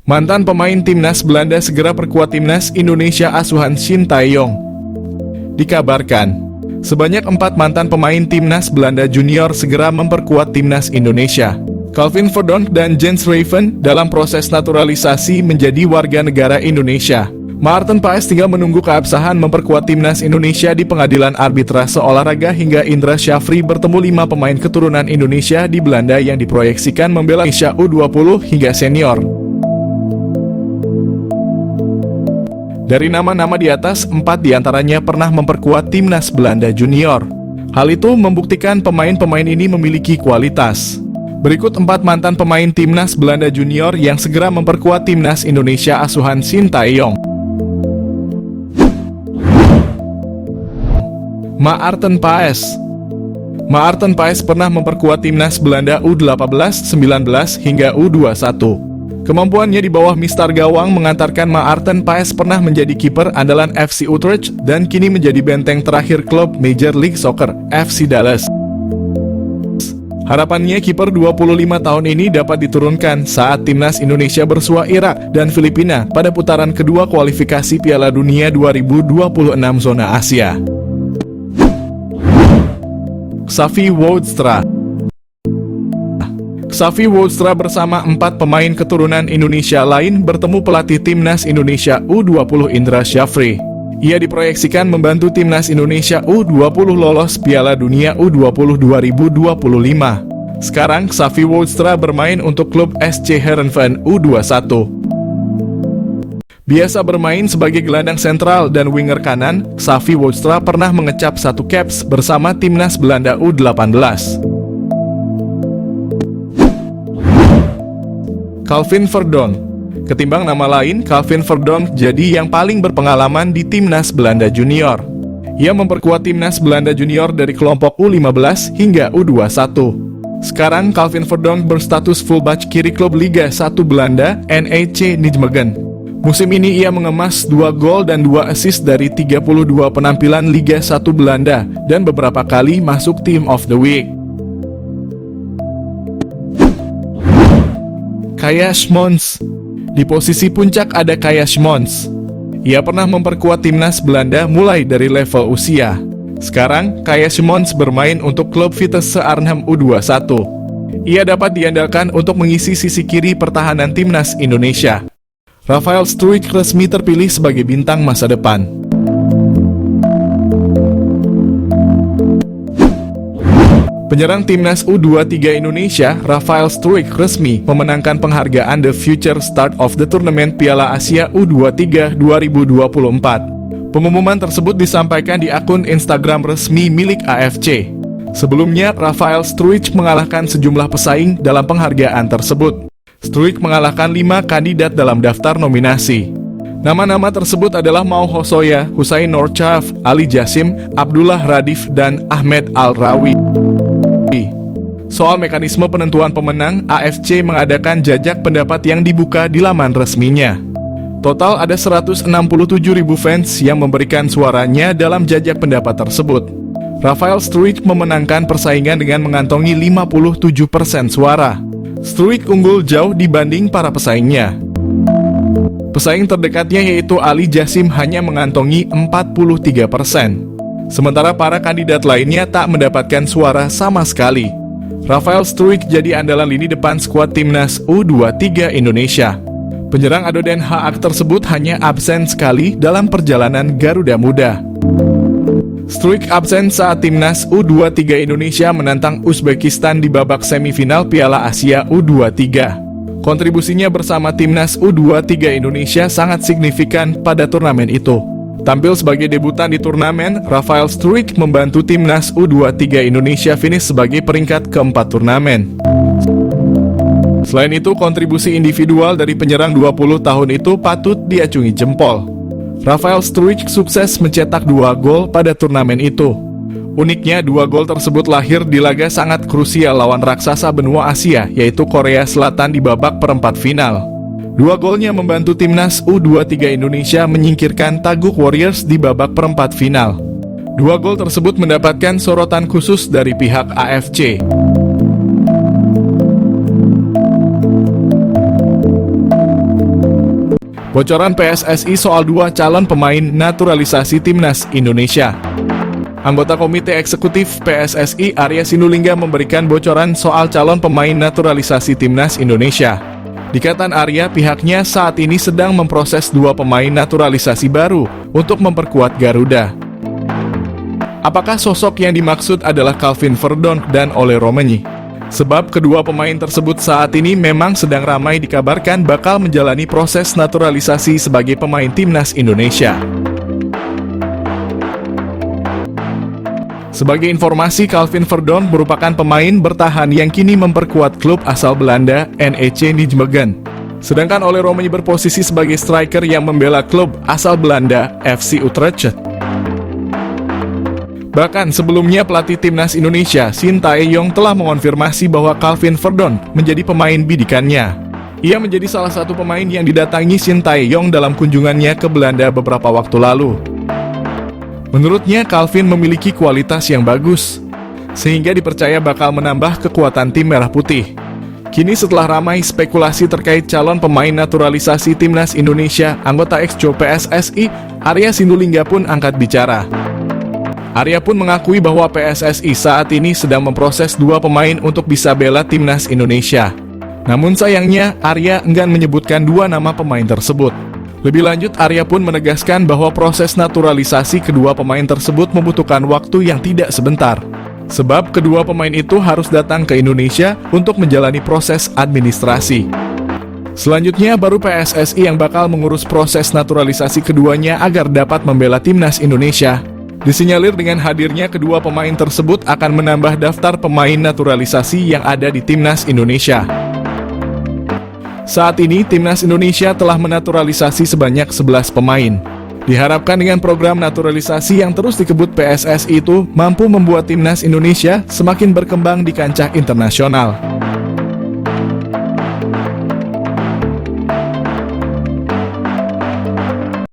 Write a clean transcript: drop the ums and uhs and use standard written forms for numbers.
Mantan pemain timnas Belanda segera perkuat timnas Indonesia asuhan Shin Tae-yong. Dikabarkan, sebanyak 4 mantan pemain timnas Belanda junior segera memperkuat timnas Indonesia. Calvin Verdonk dan Jens Raven dalam proses naturalisasi menjadi warga negara Indonesia. Maarten Paes tinggal menunggu keabsahan memperkuat timnas Indonesia di pengadilan arbitrase olahraga hingga Indra Syafri bertemu 5 pemain keturunan Indonesia di Belanda yang diproyeksikan membela Indonesia U20 hingga senior. Dari nama-nama di atas, 4 diantaranya pernah memperkuat timnas Belanda junior. Hal itu membuktikan pemain-pemain ini memiliki kualitas. Berikut 4 mantan pemain timnas Belanda junior yang segera memperkuat timnas Indonesia asuhan Shin Tae-yong. Maarten Paes. Maarten Paes pernah memperkuat timnas Belanda U18, 19 hingga U21. Kemampuannya di bawah mistar gawang mengantarkan Maarten Paes pernah menjadi kiper andalan FC Utrecht dan kini menjadi benteng terakhir klub Major League Soccer, FC Dallas. Harapannya kiper 25 tahun ini dapat diturunkan saat timnas Indonesia bersua Irak dan Filipina pada putaran kedua kualifikasi Piala Dunia 2026 zona Asia. Xavi Woudstra. Xavi Woudstra bersama 4 pemain keturunan Indonesia lain bertemu pelatih timnas Indonesia U20 Indra Syafri. Ia diproyeksikan membantu timnas Indonesia U20 lolos Piala Dunia U20 2025. Sekarang Xavi Woudstra bermain untuk klub SC Heerenveen U21. Biasa bermain sebagai gelandang sentral dan winger kanan, Xavi Woudstra pernah mengecap 1 caps bersama timnas Belanda U18. Calvin Verdonk. Ketimbang nama lain, Calvin Verdonk jadi yang paling berpengalaman di timnas Belanda junior. Ia memperkuat timnas Belanda junior dari kelompok U15 hingga U21. Sekarang Calvin Verdonk berstatus fullback kiri klub Liga 1 Belanda, NEC Nijmegen. Musim ini ia mengemas 2 gol dan 2 assist dari 32 penampilan Liga 1 Belanda dan beberapa kali masuk Team of the Week. Kaya Schmons. Di posisi puncak ada Kaya Schmons. Ia pernah memperkuat timnas Belanda mulai dari level usia. Sekarang, Kaya Schmons bermain untuk klub Vitesse Arnhem U21. Ia dapat diandalkan untuk mengisi sisi kiri pertahanan timnas Indonesia. Rafael Struijk resmi terpilih sebagai bintang masa depan. Penyerang timnas U23 Indonesia, Rafael Struijk resmi memenangkan penghargaan The Future Start of the Tournament Piala Asia U23 2024. Pengumuman tersebut disampaikan di akun Instagram resmi milik AFC. Sebelumnya, Rafael Struijk mengalahkan sejumlah pesaing dalam penghargaan tersebut. Struijk mengalahkan 5 kandidat dalam daftar nominasi. Nama-nama tersebut adalah Mau Hosoya, Husain Norchaf, Ali Jassim, Abdullah Radif, dan Ahmed Al-Rawi. Soal mekanisme penentuan pemenang, AFC mengadakan jajak pendapat yang dibuka di laman resminya. Total ada 167.000 fans yang memberikan suaranya dalam jajak pendapat tersebut. Rafael Struijk memenangkan persaingan dengan mengantongi 57% suara. Struijk unggul jauh dibanding para pesaingnya. Pesaing terdekatnya yaitu Ali Jassim hanya mengantongi 43%. Sementara para kandidat lainnya tak mendapatkan suara sama sekali. Rafael Struijk jadi andalan lini depan skuad timnas U23 Indonesia. Penyerang Ado Den Haag tersebut hanya absen sekali dalam perjalanan Garuda Muda. Struijk absen saat timnas U23 Indonesia menantang Uzbekistan di babak semifinal Piala Asia U23. Kontribusinya bersama timnas U23 Indonesia sangat signifikan pada turnamen itu. Tampil sebagai debutan di turnamen, Rafael Struijk membantu timnas U23 Indonesia finish sebagai peringkat keempat turnamen. Selain itu, kontribusi individual dari penyerang 20 tahun itu patut diacungi jempol. Rafael Struijk sukses mencetak 2 gol pada turnamen itu. Uniknya, 2 gol tersebut lahir di laga sangat krusial lawan raksasa benua Asia, yaitu Korea Selatan di babak perempat final. 2 golnya membantu timnas U23 Indonesia menyingkirkan Taguk Warriors di babak perempat final. 2 gol tersebut mendapatkan sorotan khusus dari pihak AFC. Bocoran PSSI soal 2 calon pemain naturalisasi Timnas Indonesia. Anggota Komite Eksekutif PSSI Arya Sinulinga memberikan bocoran soal calon pemain naturalisasi Timnas Indonesia. Dikatakan Arya, pihaknya saat ini sedang memproses 2 pemain naturalisasi baru untuk memperkuat Garuda. Apakah sosok yang dimaksud adalah Calvin Verdonk dan Ole Romanyi? Sebab kedua pemain tersebut saat ini memang sedang ramai dikabarkan bakal menjalani proses naturalisasi sebagai pemain Timnas Indonesia. Sebagai informasi, Calvin Verdonk merupakan pemain bertahan yang kini memperkuat klub asal Belanda, NEC Nijmegen. Sedangkan Ole Romanyi berposisi sebagai striker yang membela klub asal Belanda, FC Utrecht. Bahkan sebelumnya pelatih Timnas Indonesia, Shin Tae-yong telah mengonfirmasi bahwa Calvin Verdonk menjadi pemain bidikannya. Ia menjadi salah satu pemain yang didatangi Shin Tae-yong dalam kunjungannya ke Belanda beberapa waktu lalu. Menurutnya, Calvin memiliki kualitas yang bagus, sehingga dipercaya bakal menambah kekuatan tim Merah Putih. Kini setelah ramai spekulasi terkait calon pemain naturalisasi Timnas Indonesia, anggota Exco PSSI, Arya Sinulinga pun angkat bicara. Arya pun mengakui bahwa PSSI saat ini sedang memproses 2 pemain untuk bisa bela Timnas Indonesia. Namun sayangnya, Arya enggan menyebutkan 2 nama pemain tersebut. Lebih lanjut, Arya pun menegaskan bahwa proses naturalisasi kedua pemain tersebut membutuhkan waktu yang tidak sebentar. Sebab kedua pemain itu harus datang ke Indonesia untuk menjalani proses administrasi. Selanjutnya, baru PSSI yang bakal mengurus proses naturalisasi keduanya agar dapat membela Timnas Indonesia. Disinyalir dengan hadirnya kedua pemain tersebut akan menambah daftar pemain naturalisasi yang ada di Timnas Indonesia. Saat ini, Timnas Indonesia telah menaturalisasi sebanyak 11 pemain. Diharapkan dengan program naturalisasi yang terus dikebut PSSI itu mampu membuat Timnas Indonesia semakin berkembang di kancah internasional.